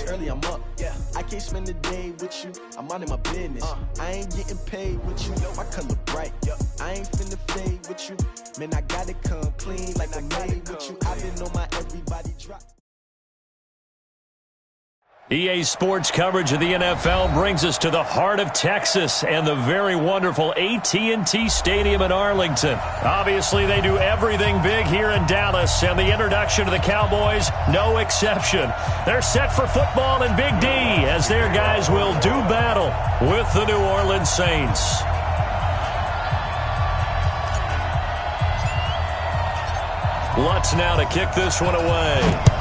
early, I'm up. Yeah, I can't spend the day with you. I'm minding my business. I ain't getting paid with you. My color bright. I ain't finna fade with you. Man, I gotta come clean like I made with you. I've been on my everybody drop. EA Sports coverage of the NFL brings us to the heart of Texas and the very wonderful AT&T Stadium in Arlington. Obviously, they do everything big here in Dallas, and the introduction to the Cowboys, no exception. They're set for football in Big D as their guys will do battle with the New Orleans Saints. Lutz now to kick this one away.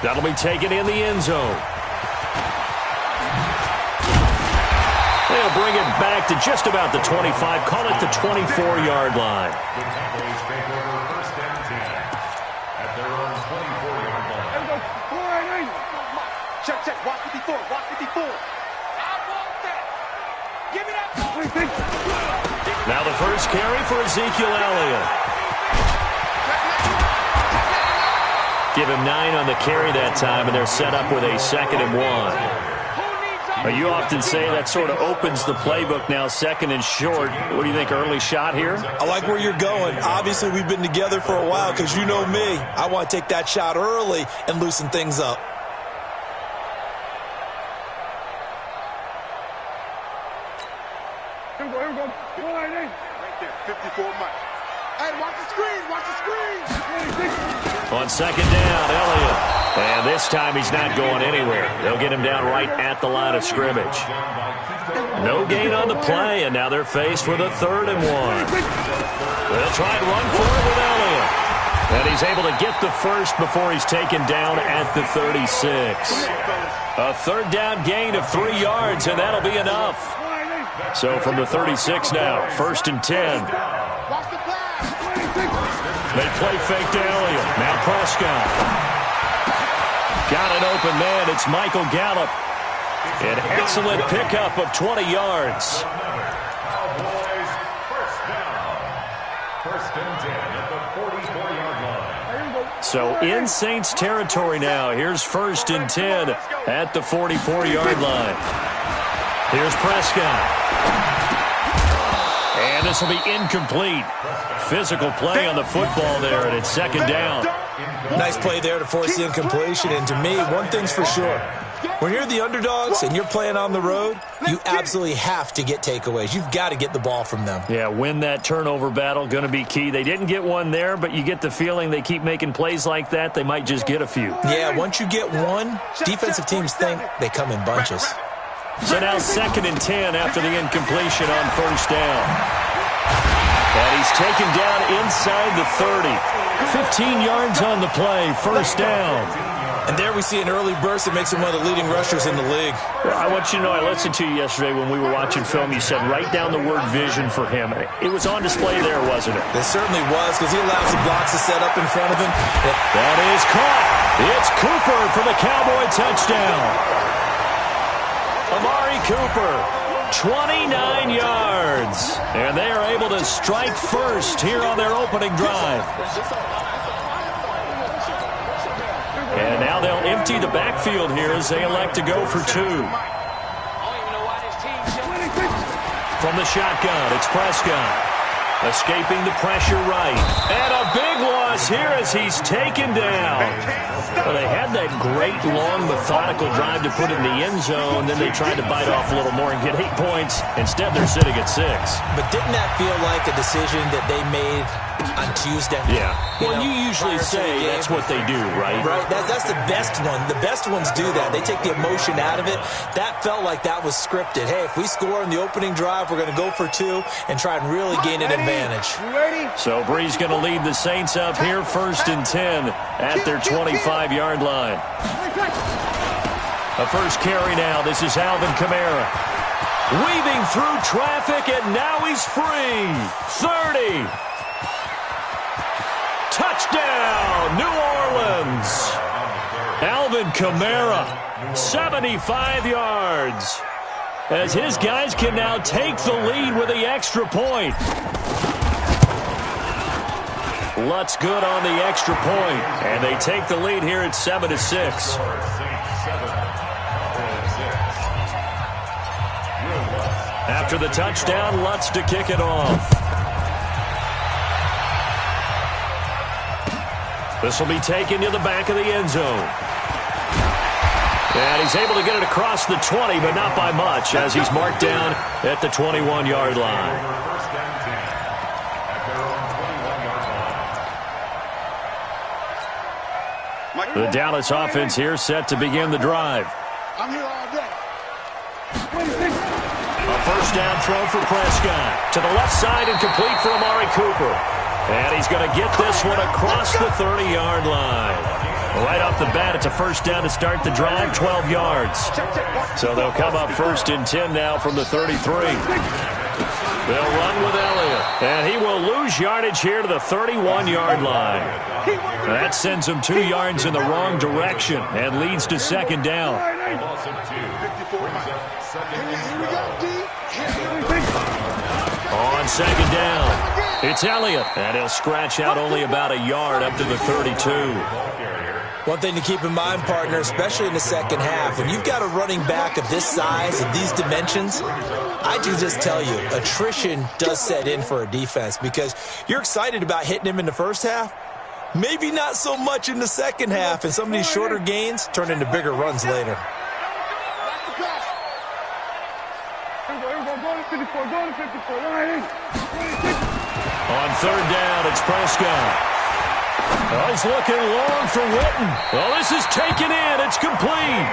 That'll be taken in the end zone. They'll bring it back to just about the 25. Call it the 24-yard line. The Cowboys take over first and 10 at their own 24-yard line. Check, check. Watch 54. Watch 54. I want that. Give me that ball. Now the first carry for Ezekiel Elliott. Give him 9 on the carry that time, and they're set up with a 2nd and 1. You often say that sort of opens the playbook now, 2nd and short. What do you think, early shot here? I like where you're going. Obviously, we've been together for a while because you know me. I want to take that shot early and loosen things up. Here we go. Right there, 54 Mike. Hey, watch the screen. Watch the screen. On 2nd down, Elliott. And this time he's not going anywhere. They'll get him down right at the line of scrimmage. No gain on the play, and now they're faced with a 3rd and 1. They'll try and run for it with Elliott. And he's able to get the first before he's taken down at the 36. A 3rd down gain of 3 yards, and that'll be enough. So from the 36 now, 1st and 10. They play fake to Elliott. Now Prescott. Got an open man. It's Michael Gallup. An excellent pickup of 20 yards. Cowboys first down. 1st and 10 at the 44-yard line. So in Saints territory now. Here's 1st and 10 at the 44-yard line. Here's Prescott. And this will be incomplete. Physical play on the football there, and it's 2nd down. Nice play there to force the incompletion. And to me, one thing's for sure. When you're the underdogs and you're playing on the road, you absolutely have to get takeaways. You've got to get the ball from them. Yeah, win that turnover battle, going to be key. They didn't get one there, but you get the feeling they keep making plays like that, they might just get a few. Yeah, once you get one, defensive teams think they come in bunches. So now 2nd and 10 after the incompletion on 1st down. And he's taken down inside the 30. 15 yards on the play, 1st down. And there we see an early burst that makes him one of the leading rushers in the league. I want you to know, I listened to you yesterday when we were watching film. You said write down the word vision for him. It was on display there, wasn't it? It certainly was, because he allows the blocks to set up in front of him. That is caught. It's Cooper for the Cowboy touchdown. Amari Cooper, 29 yards. And they are able to strike first here on their opening drive. And now they'll empty the backfield here as they elect to go for 2. From the shotgun, it's Prescott. Escaping the pressure right. And a big loss here as he's taken down. Well, they had that great, long, methodical drive to put in the end zone. Then they tried to bite off a little more and get 8 points. Instead, they're sitting at 6. But didn't that feel like a decision that they made on Tuesday? Yeah. Well, you usually say that's what they do, right? Right. That's the best one. The best ones do that. They take the emotion out of it. That felt like that was scripted. Hey, if we score in the opening drive, we're going to go for 2 and try and really gain an advantage. So Bree's going to lead the Saints up here, 1st and 10 at their 25-yard line. A first carry now. This is Alvin Kamara. Weaving through traffic, and now he's free. 30. Touchdown, New Orleans. Alvin Kamara, 75 yards. As his guys can now take the lead with the extra point. Lutz good on the extra point, and they take the lead here at 7-6. After the touchdown, Lutz to kick it off. This will be taken to the back of the end zone. And he's able to get it across the 20, but not by much, as he's marked down at the 21-yard line. The Dallas offense here set to begin the drive. I'm here all day. A first down throw for Prescott. To the left side and complete for Amari Cooper. And he's going to get this one across the 30-yard line. Right off the bat, it's a first down to start the drive, 12 yards. So they'll come up 1st and 10 now from the 33. They'll run with Elliott. And he will lose yardage here to the 31-yard line. That sends him 2 yards in the wrong direction and leads to second down. On second down, it's Elliott, and he'll scratch out only about a yard up to the 32. One thing to keep in mind, partner, especially in the second half, when you've got a running back of this size and these dimensions, I can just tell you, attrition does set in for a defense because you're excited about hitting him in the first half, maybe not so much in the second half, and some of these shorter gains turn into bigger runs later. On third down, it's Prescott. Oh, he's looking long for Witten. Well, this is taken in. It's complete.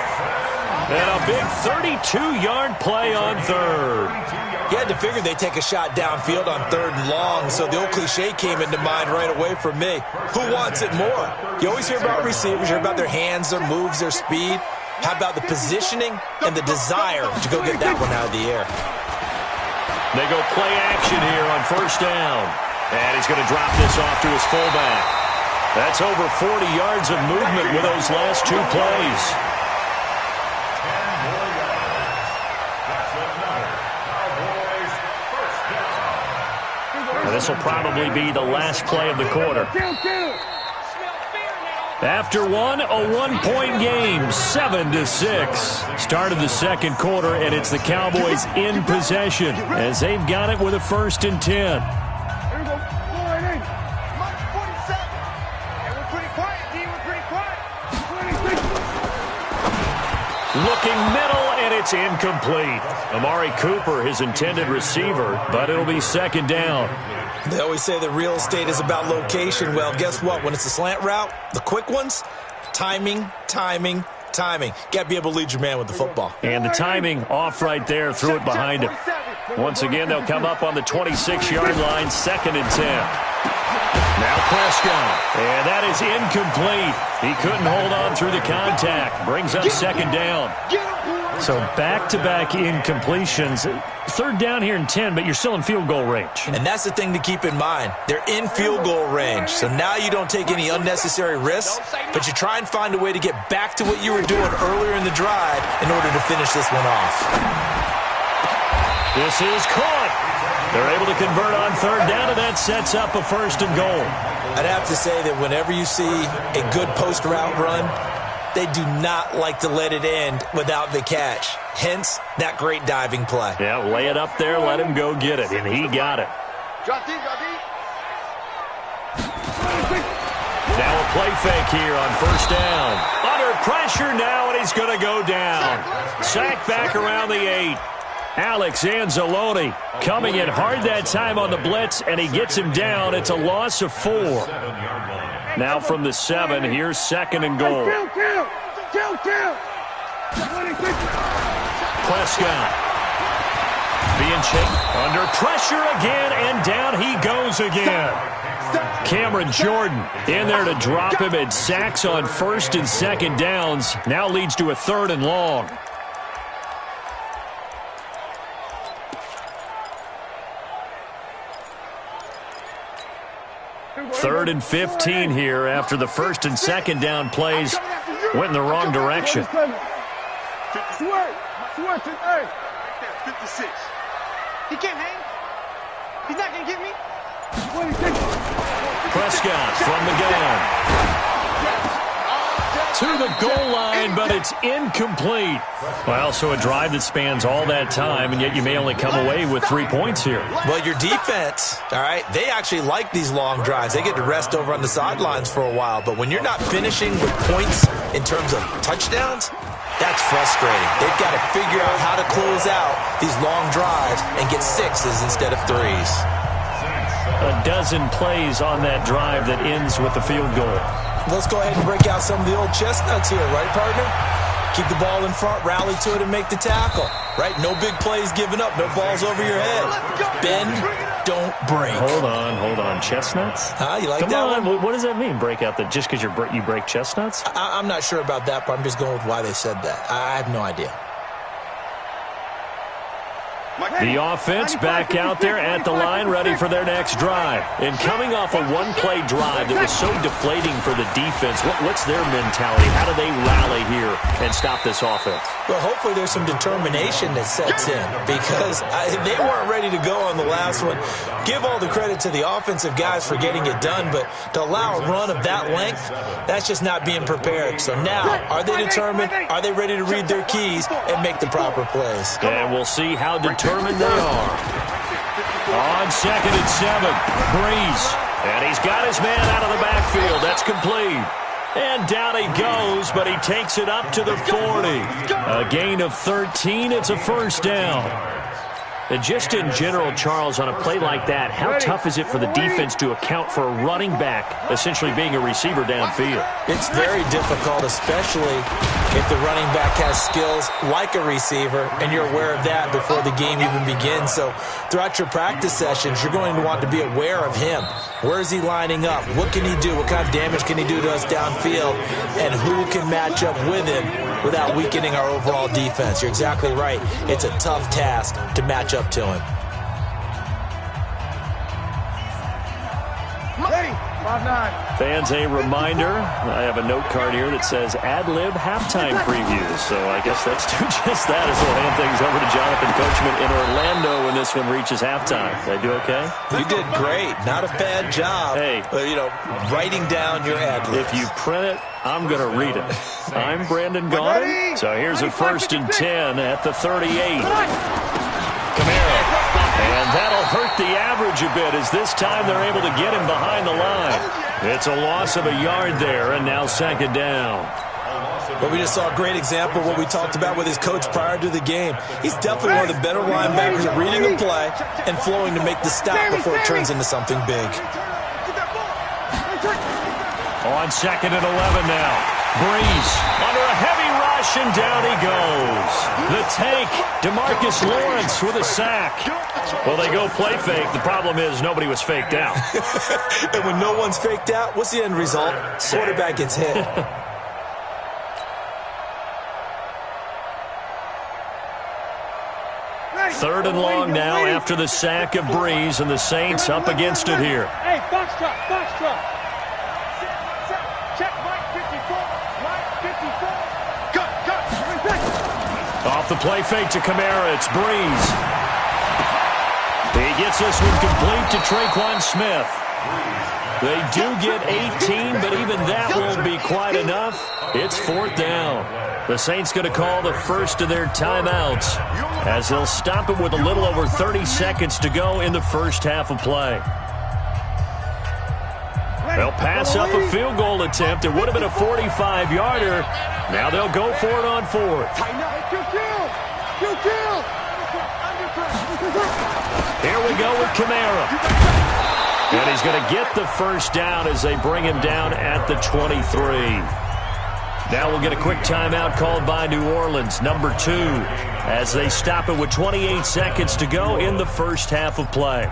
And a big 32-yard play on third. You had to figure they'd take a shot downfield on third and long, so the old cliche came into mind right away for me. Who wants it more? You always hear about receivers, you hear about their hands, their moves, their speed. How about the positioning and the desire to go get that one out of the air? They go play action here on first down. And he's going to drop this off to his fullback. That's over 40 yards of movement with those last 2 plays. And this will probably be the last play of the quarter. After one, a one-point game, 7-6. Start of the second quarter, and it's the Cowboys in possession as they've got it with a 1st and 10. Looking middle, and it's incomplete. Amari Cooper, his intended receiver, but it'll be second down. They always say that real estate is about location. Well, guess what? When it's a slant route, the quick ones, timing. Got to be able to lead your man with the football. And the timing off right there, threw it behind him. Once again, they'll come up on the 26-yard line, 2nd and 10. Now Prescott, and that is incomplete. He couldn't hold on through the contact. Brings up second down. So back-to-back incompletions. Third down here in 10, but you're still in field goal range. And that's the thing to keep in mind. They're in field goal range. So now you don't take any unnecessary risks, but you try and find a way to get back to what you were doing earlier in the drive in order to finish this one off. This is caught. They're able to convert on third down, and that sets up a 1st and goal. I'd have to say that whenever you see a good post-route run, they do not like to let it end without the catch. Hence, that great diving play. Yeah, lay it up there, let him go get it, and he got it. Drop deep, drop deep. Now a play fake here on first down. Under pressure now, and he's going to go down. Sacked back around the 8. Alex Anzalone coming in hard that time on the blitz, and he gets him down. It's a loss of 4. Now from the 7, here's 2nd and goal. Prescott being chased under pressure again, and down he goes again. Cameron Jordan in there to drop him, and sacks on 1st and 2nd downs. Now leads to a 3rd and long. Third and 15 here after the 1st and 2nd down plays went in the wrong direction. 56. He can't hang. He's not going to get me. Prescott from the gun. To the goal line, but it's incomplete. Well, so a drive that spans all that time, and yet you may only come away with 3 points here. Well, your defense, all right, they actually like these long drives. They get to rest over on the sidelines for a while. But when you're not finishing with points in terms of touchdowns, that's frustrating. They've got to figure out how to close out these long drives and get 6s instead of 3s. A dozen plays on that drive that ends with the field goal. Let's go ahead and break out some of the old chestnuts here, right, partner? Keep the ball in front, rally to it, and make the tackle, right? No big plays given up, no balls over your head. Bend, don't break. Hold on. Chestnuts? You like Come that on. one? What does that mean, break out the, just because you break chestnuts? I'm not sure about that, but I'm just going with why they said that. I have no idea. The offense back out there at the line, ready for their next drive. And coming off a one-play drive that was so deflating for the defense, what's their mentality? How do they rally here and stop this offense? Well, hopefully there's some determination that sets in because they weren't ready to go on the last one. Give all the credit to the offensive guys for getting it done, but to allow a run of that length, that's just not being prepared. So now, are they determined? Are they ready to read their keys and make the proper plays? And we'll see how determined they are. On 2nd and 7, Breeze. And he's got his man out of the backfield. That's complete. And down he goes, but he takes it up to the 40. A gain of 13. It's a first down. And just in general, Charles, on a play like that, how tough is it for the defense to account for a running back essentially being a receiver downfield? It's very difficult, especially if the running back has skills like a receiver, and you're aware of that before the game even begins. So throughout your practice sessions, you're going to want to be aware of him. Where is he lining up? What can he do? What kind of damage can he do to us downfield? And who can match up with him without weakening our overall defense? You're exactly right. It's a tough task to match up to him. Ready, 5-9. Fans, a reminder, I have a note card here that says ad-lib halftime previews. So I guess let's do just that as we'll hand things over to Jonathan Coachman in Orlando when this one reaches halftime. Did I do okay? You did great. Not a bad job. Hey. Writing down your ad-libs. If you print it, I'm going to read it. I'm Brandon Gaudin. So here's a 1st and 10 at the 38. Kamara. And that'll hurt the average a bit as this time they're able to get him behind the line. It's a loss of a yard there, and now 2nd down. But we just saw a great example of what we talked about with his coach prior to the game. He's definitely one of the better linebackers at reading a play and flowing to make the stop before it turns into something big. On 2nd and 11 now. Breeze under a heavy rush, and down he goes. The tank, DeMarcus Lawrence with a sack. Well, they go play fake. The problem is nobody was faked out. And when no one's faked out, what's the end result? Quarterback gets hit. 3rd and long now after the sack of Breeze, and the Saints up against it here. Hey, box truck. Check, Mike 54. Cut. Off the play fake to Kamara, it's Breeze. He gets this one complete to Traquan Smith. They do get 18, but even that won't be quite enough. It's 4th down. The Saints going to call the first of their timeouts as they'll stop it with a little over 30 seconds to go in the first half of play. They'll pass up a field goal attempt. It would have been a 45-yarder. Now they'll go for it on 4th. Here we go with Kamara. And he's going to get the first down as they bring him down at the 23. Now we'll get a quick timeout called by New Orleans, number 2, as they stop it with 28 seconds to go in the first half of play.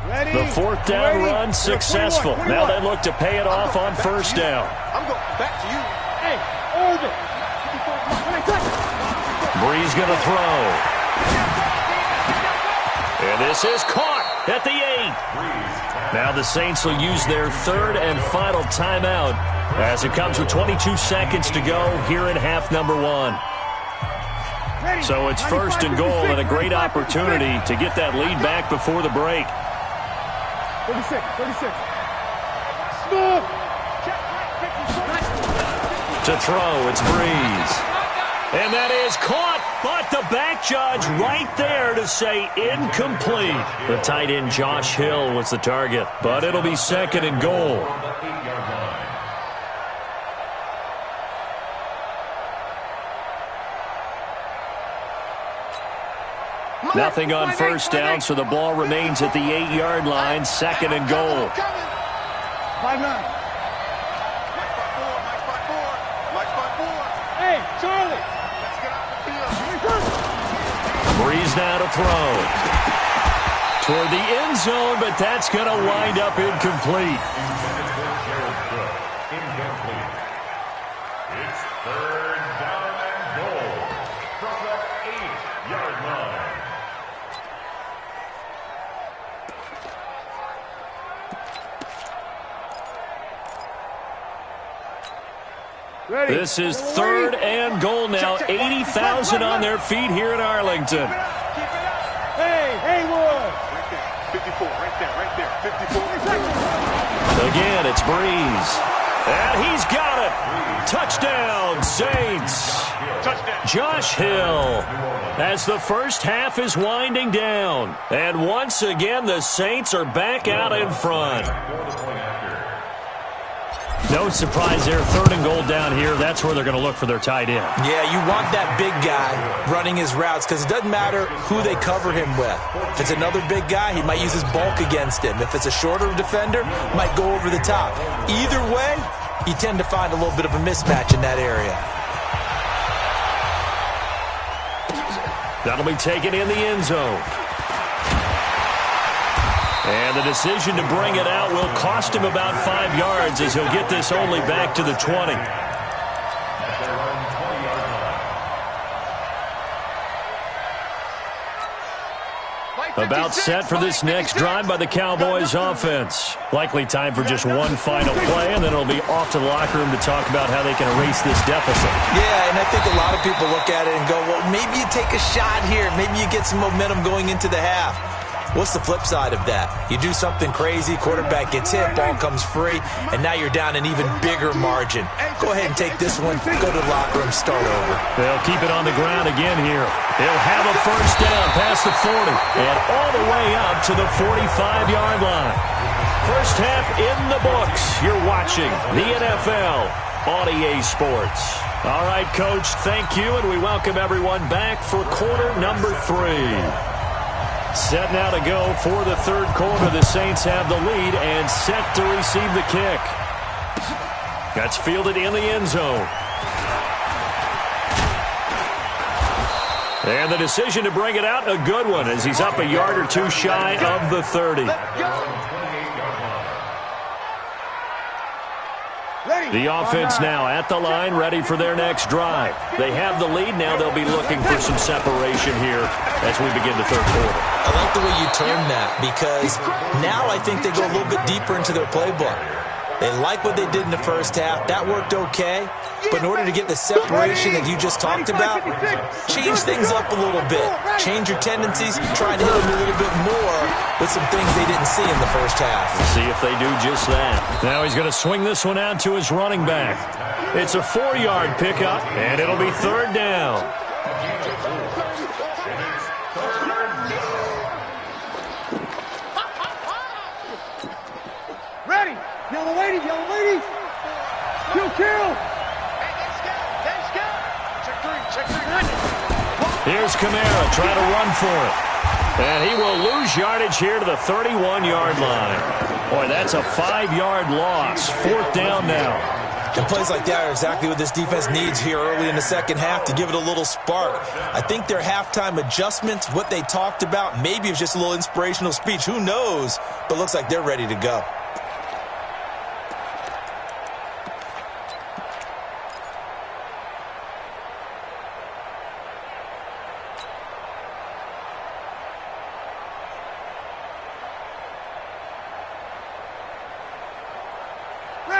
The 4th down run successful. Now they look to pay it off on 1st down. I'm going back to you. Hey, hold it. Breeze going to throw. And this is caught at the 8. Now the Saints will use their 3rd and final timeout as it comes with 22 seconds to go here in half number 1. So it's first and goal and a great opportunity to get that lead back before the break. 36. Smooth. To throw, it's Breeze. And that is caught, but the back judge right there to say incomplete. The tight end Josh Hill was the target, but it'll be second and goal. Nothing on first down, so the ball remains at the 8-yard line, second and goal. 5-9. Hey, Charlie. Breeze now to throw. Toward the end zone, but that's going to wind up incomplete. Incomplete. It's third down and goal from the 8-yard line. Ready. This is third and goal now. 80,000 on their feet here in Arlington. Hey, Haywood. Right there. 54, right there. 54. Again, it's Breeze. And he's got it. Touchdown, Saints. Touchdown. Josh Hill as the first half is winding down. And once again, the Saints are back out in front. No surprise there, third and goal down here. That's where they're going to look for their tight end. Yeah, you want that big guy running his routes because it doesn't matter who they cover him with. If it's another big guy, he might use his bulk against him. If it's a shorter defender, might go over the top. Either way, you tend to find a little bit of a mismatch in that area. That'll be taken in the end zone. And the decision to bring it out will cost him about 5 yards as he'll get this only back to the 20. About set for this next drive by the Cowboys offense. Likely time for just one final play, and then it'll be off to the locker room to talk about how they can erase this deficit. Yeah, and I think a lot of people look at it and go, well, maybe you take a shot here. Maybe you get some momentum going into the half. What's the flip side of that? You do something crazy, quarterback gets hit, ball comes free, and now you're down an even bigger margin. Go ahead and take this one, go to the locker room, start over. They'll keep it on the ground again here. They'll have a first down past the 40 and all the way up to the 45-yard line. First half in the books. You're watching the NFL on EA Sports. All right, Coach, thank you, and we welcome everyone back for quarter number 3. Set now to go for the third quarter. The Saints have the lead and set to receive the kick. That's fielded in the end zone. And the decision to bring it out, a good one, as he's up a yard or two shy of the 30. The offense now at the line, ready for their next drive. They have the lead. Now they'll be looking for some separation here as we begin the third quarter. I like the way you term that because now I think they go a little bit deeper into their playbook. They like what they did in the first half. That worked okay. But in order to get the separation that you just talked about, change things up a little bit. Change your tendencies. Try and hit them a little bit more with some things they didn't see in the first half. We'll see if they do just that. Now he's going to swing this one out to his running back. It's a 4-yard pickup, and it'll be third down. Ready. Yellow lady. Kill. Check three. Here's Kamara trying to run for it. And he will lose yardage here to the 31-yard line. Boy, that's a 5-yard loss. Fourth down now. And plays like that are exactly what this defense needs here early in the second half to give it a little spark. I think their halftime adjustment, what they talked about, maybe it was just a little inspirational speech. Who knows? But looks like they're ready to go.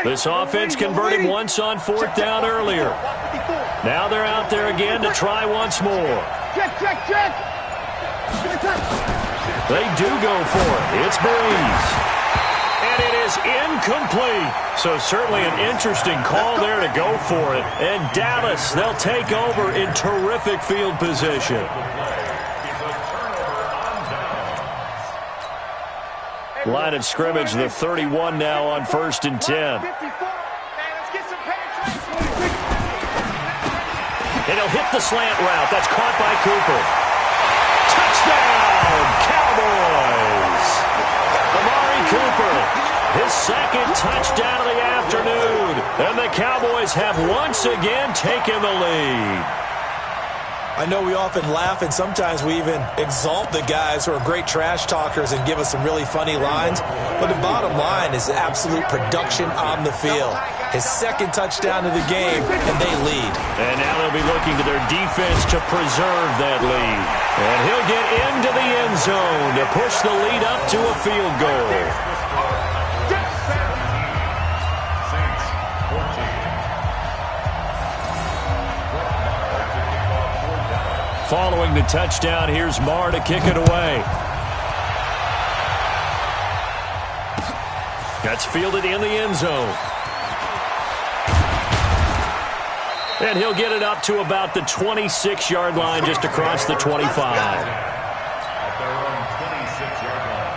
This offense converted once on fourth down earlier. Now they're out there again to try once more. Check. They do go for it. It's Breeze. And it is incomplete. So certainly an interesting call there to go for it. And Dallas, they'll take over in terrific field position. Line of scrimmage, the 31 now on 1st and 10. And he'll hit the slant route. That's caught by Cooper. Touchdown, Cowboys! Amari Cooper, his second touchdown of the afternoon. And the Cowboys have once again taken the lead. I know we often laugh, and sometimes we even exalt the guys who are great trash talkers and give us some really funny lines. But the bottom line is absolute production on the field. His second touchdown of the game, and they lead. And now they'll be looking to their defense to preserve that lead. And he'll get into the end zone to push the lead up to a field goal. Following the touchdown, here's Marr to kick it away. That's fielded in the end zone. And he'll get it up to about the 26-yard line, just across the 25. At their own 26-yard line.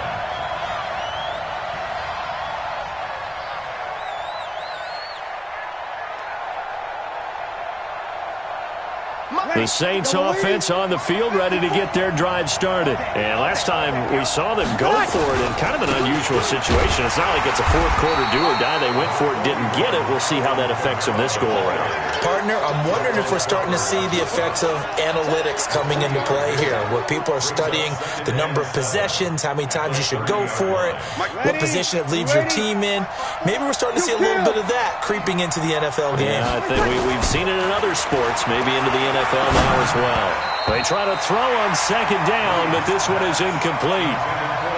The Saints offense on the field, ready to get their drive started. And last time we saw them go for it in kind of an unusual situation. It's not like it's a fourth quarter do or die. They went for it, didn't get it. We'll see how that affects them this go around. Partner, I'm wondering if we're starting to see the effects of analytics coming into play here, where people are studying the number of possessions, how many times you should go for it, what position it leaves your team in. Maybe we're starting to see a little bit of that creeping into the NFL game. Yeah, I think we've seen it in other sports, maybe into the NFL now as well. They try to throw on second down, but this one is incomplete.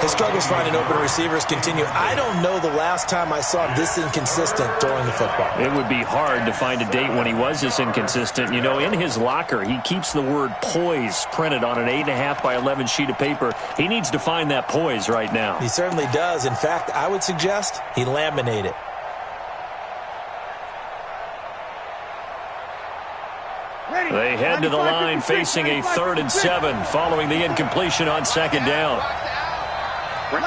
His struggles finding open receivers continue. I don't know the last time I saw him this inconsistent throwing the football. It would be hard to find a date when he was this inconsistent. You know, in his locker, he keeps the word poise printed on an 8.5 by 11 sheet of paper. He needs to find that poise right now. He certainly does. In fact, I would suggest he laminate it. They head to the line facing a 3rd and 7 following the incompletion on second down. 11.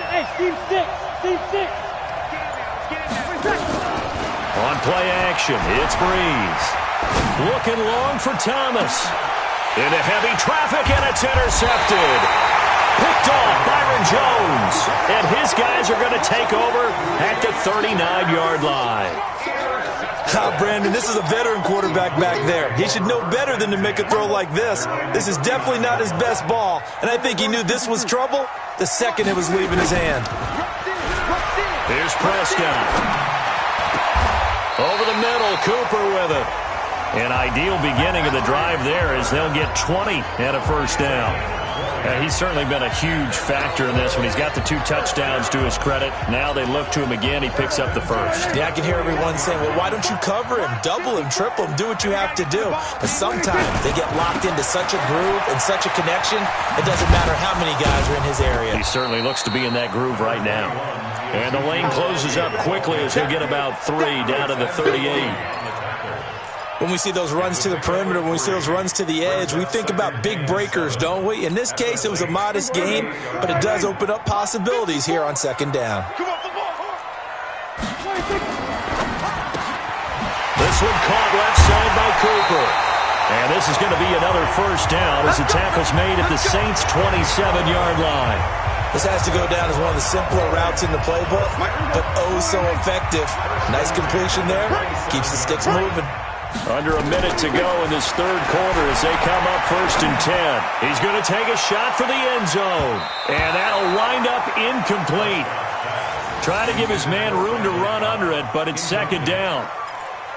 Hey, Steve 6. On play action, it's Breeze. Looking long for Thomas. Into heavy traffic, and it's intercepted. Picked off Byron Jones. And his guys are going to take over at the 39-yard line. Brandon, this is a veteran quarterback back there. He should know better than to make a throw like this. This is definitely not his best ball, and I think he knew this was trouble the second it was leaving his hand. Here's Prescott. Over the middle, Cooper with it. An ideal beginning of the drive there as they'll get 20 and a first down. He's certainly been a huge factor in this when he's got the 2 touchdowns to his credit. Now they look to him again. He picks up the first. Yeah, I can hear everyone saying, well, why don't you cover him, double him, triple him, do what you have to do. But sometimes they get locked into such a groove and such a connection, it doesn't matter how many guys are in his area. He certainly looks to be in that groove right now. And the lane closes up quickly as he'll get about 3 down to the 38. When we see those runs to the perimeter, when we see those runs to the edge, we think about big breakers, don't we? In this case, it was a modest gain, but it does open up possibilities here on second down. This one caught left side by Cooper. And this is going to be another first down as the tackle's made at the Saints' 27-yard line. This has to go down as one of the simpler routes in the playbook, but oh so effective. Nice completion there. Keeps the sticks moving. Under a minute to go in this third quarter as they come up 1st and 10. He's going to take a shot for the end zone. And that'll wind up incomplete. Try to give his man room to run under it, but it's second down.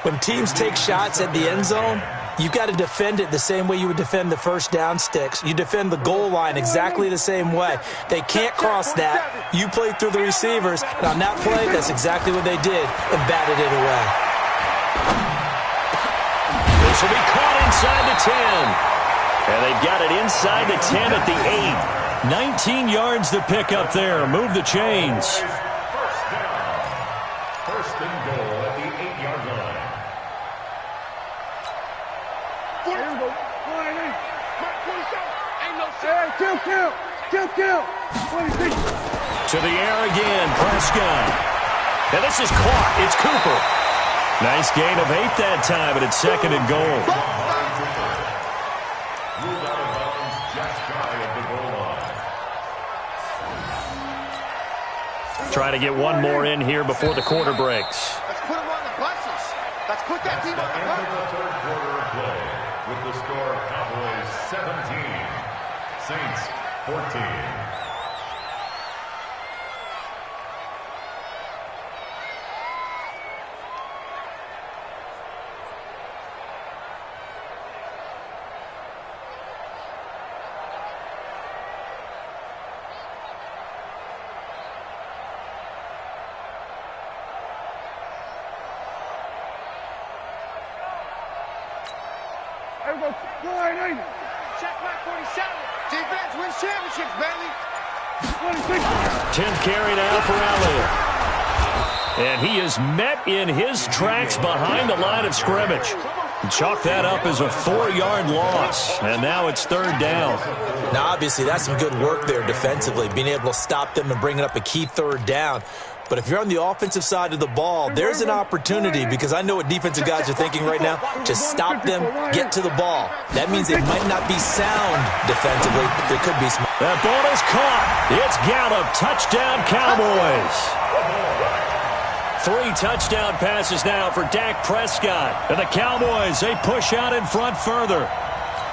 When teams take shots at the end zone, you've got to defend it the same way you would defend the first down sticks. You defend the goal line exactly the same way. They can't cross that. You play through the receivers, and on that play, that's exactly what they did and batted it away. This will be caught inside the 10. And they've got it inside the 10 at the 8. 19 yards to pick up there. Move the chains. First down. First and goal at the 8-yard line. Here we go. Ain't no shit. Kill. 26. To the air again, Prescott. And this is caught. It's Cooper. Nice gain of 8 that time, but it's second and goal. Move out of bounds just shy of the goal line. Trying to get one more in here before the quarter breaks. Let's put them on the buses. Let's put that team on the End of bus. the third quarter of play with the score Cowboys 17, Saints 14. Check back 47. Defense wins championships, baby. 10th carry now for Elliott. And he is met in his tracks behind the line of scrimmage. Chalk that up as a 4-yard loss. And now it's third down. Now, obviously, that's some good work there defensively, being able to stop them and bringing up a key third down. But if you're on the offensive side of the ball, there's an opportunity, because I know what defensive guys are thinking right now. Just stop them, get to the ball. That means they might not be sound defensively. There could be some. That ball is caught. It's Gallup. Touchdown, Cowboys. 3 touchdown passes now for Dak Prescott. And the Cowboys, they push out in front further.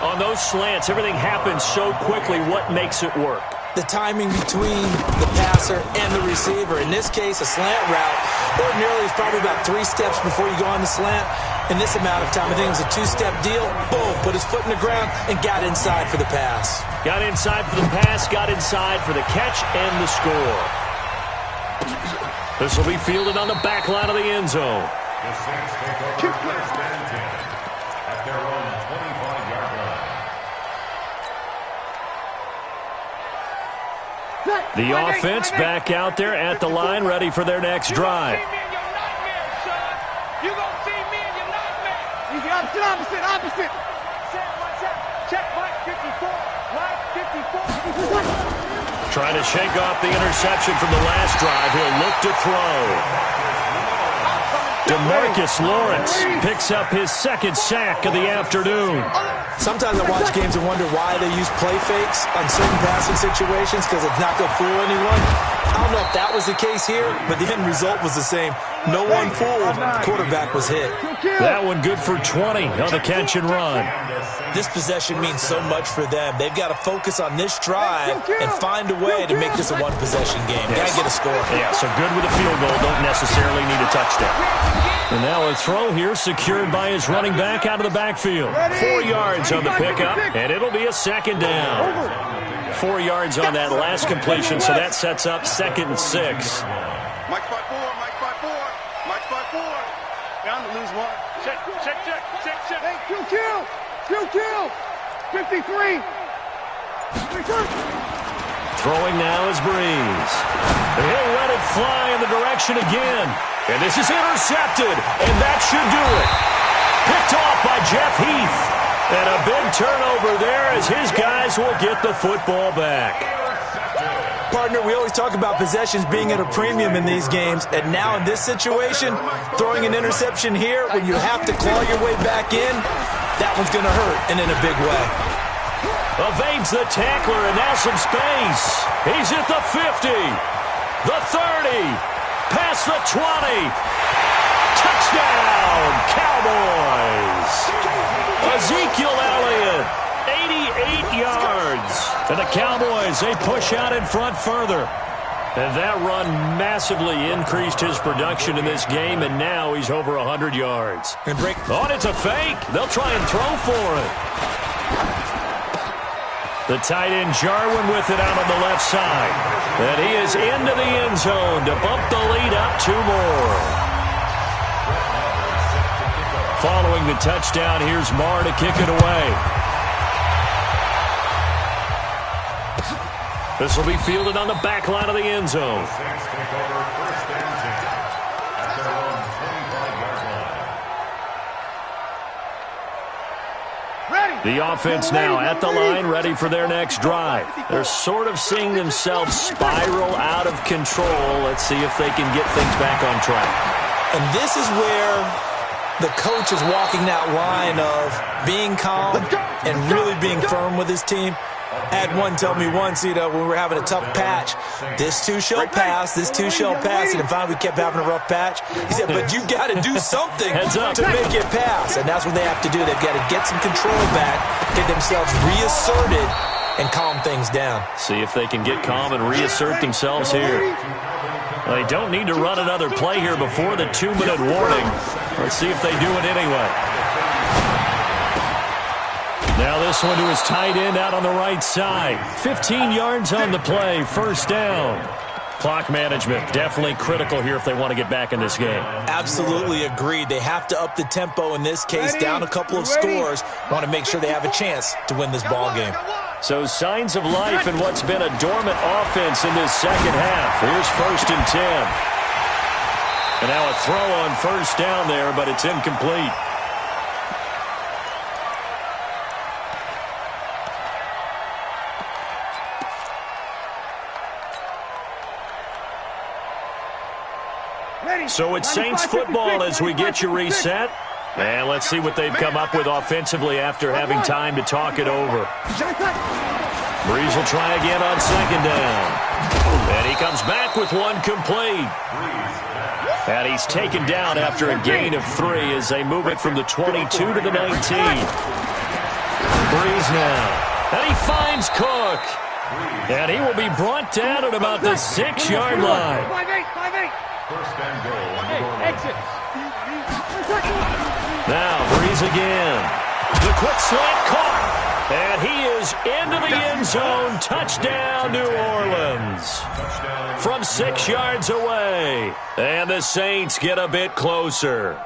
On those slants, everything happens so quickly. What makes it work? The timing between the passer and the receiver. In this case, a slant route ordinarily is probably about 3 steps before you go on the slant. In this amount of time, I think it was a 2-step deal. Boom, put his foot in the ground and got inside for the pass. Got inside for the pass, got inside for the catch and the score. This will be fielded on the back line of the end zone. The Saints take over first and 10 at their own 25-yard line. The offense back out there at the line, ready for their next drive. You gonna see me in your nightmare. Easy, opposite. Check, Mike 54. Mike 54. Trying to shake off the interception from the last drive. He'll look to throw. DeMarcus Lawrence picks up his second sack of the afternoon. Sometimes I watch games and wonder why they use play fakes on certain passing situations, because it's not going to fool anyone. I don't know if that was the case here, but the end result was the same. No one fooled. Quarterback was hit. That one good for 20 on the catch and run. This possession means so much for them. They've got to focus on this drive and find a way to make this a one-possession game. Got to get a score. Yeah, so good with a field goal. Don't necessarily need a touchdown. And now a throw here secured by his running back out of the backfield. 4 yards on the pickup, and it'll be a second down. 4 yards on that last completion, so that sets up 2nd and 6. Mike 5-4. Down to lose one. Check. Hey, kill. 53. Throwing now is Breeze. And he'll let it fly in the direction again. And this is intercepted, and that should do it. Picked off by Jeff Heath. And a big turnover there as his guys will get the football back. Partner, we always talk about possessions being at a premium in these games, and now in this situation, throwing an interception here when you have to claw your way back in, that one's going to hurt, and in a big way. Evades the tackler, and now some space. He's at the 50, the 30, past the 20. Touchdown, Cowboys! Ezekiel Elliott, 88 yards. And the Cowboys, they push out in front further. And that run massively increased his production in this game, and now he's over 100 yards. And break. Oh, and it's a fake. They'll try and throw for it. The tight end Jarwin with it out on the left side. And he is into the end zone to bump the lead up 2 more. Following the touchdown, here's Marr to kick it away. This will be fielded on the back line of the end zone. The offense now at the line, ready for their next drive. They're sort of seeing themselves spiral out of control. Let's see if they can get things back on track. And this is where the coach is walking that line of being calm and really being firm with his team. I had one tell me once, when we were having a tough patch, this too shall pass, this too shall pass, and finally we kept having a rough patch. He said, but you got to do something to make it pass, and that's what they have to do. They've got to get some control back, get themselves reasserted, and calm things down. See if they can get calm and reassert themselves here. Well, they don't need to run another play here before the 2-minute warning. Let's see if they do it anyway. Now this one to his tight end out on the right side. 15 yards on the play, first down. Clock management definitely critical here if they want to get back in this game. Absolutely agreed. They have to up the tempo in this case, down a couple of scores. Want to make sure they have a chance to win this ball game. So signs of life in what's been a dormant offense in this second half. Here's 1st and 10. And now a throw on first down there, but it's incomplete. So it's Saints football as we get you reset. And let's see what they've come up with offensively after having time to talk it over. Breeze will try again on second down. And he comes back with one complete. And he's taken down after a gain of 3 as they move it from the 22 to the 19. Breeze now. And he finds Cook. And he will be brought down at about the 6-yard line. 5-8. First and goal. Exit. Now, Breeze again. The quick slant caught. And he is into the end zone. Touchdown, New Orleans. From 6 yards away. And the Saints get a bit closer.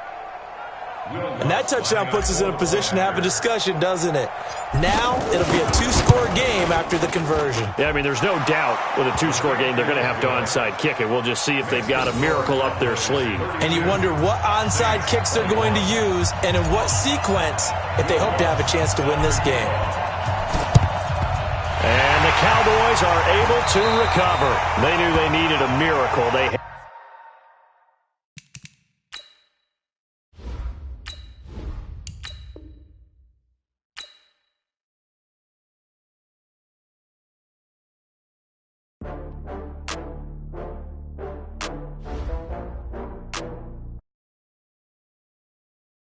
And that touchdown puts us in a position to have a discussion, doesn't it? Now, it'll be a 2-score game after the conversion. Yeah, I mean, there's no doubt with a 2-score game they're going to have to onside kick it. We'll just see if they've got a miracle up their sleeve. And you wonder what onside kicks they're going to use and in what sequence if they hope to have a chance to win this game. And the Cowboys are able to recover. They knew they needed a miracle. They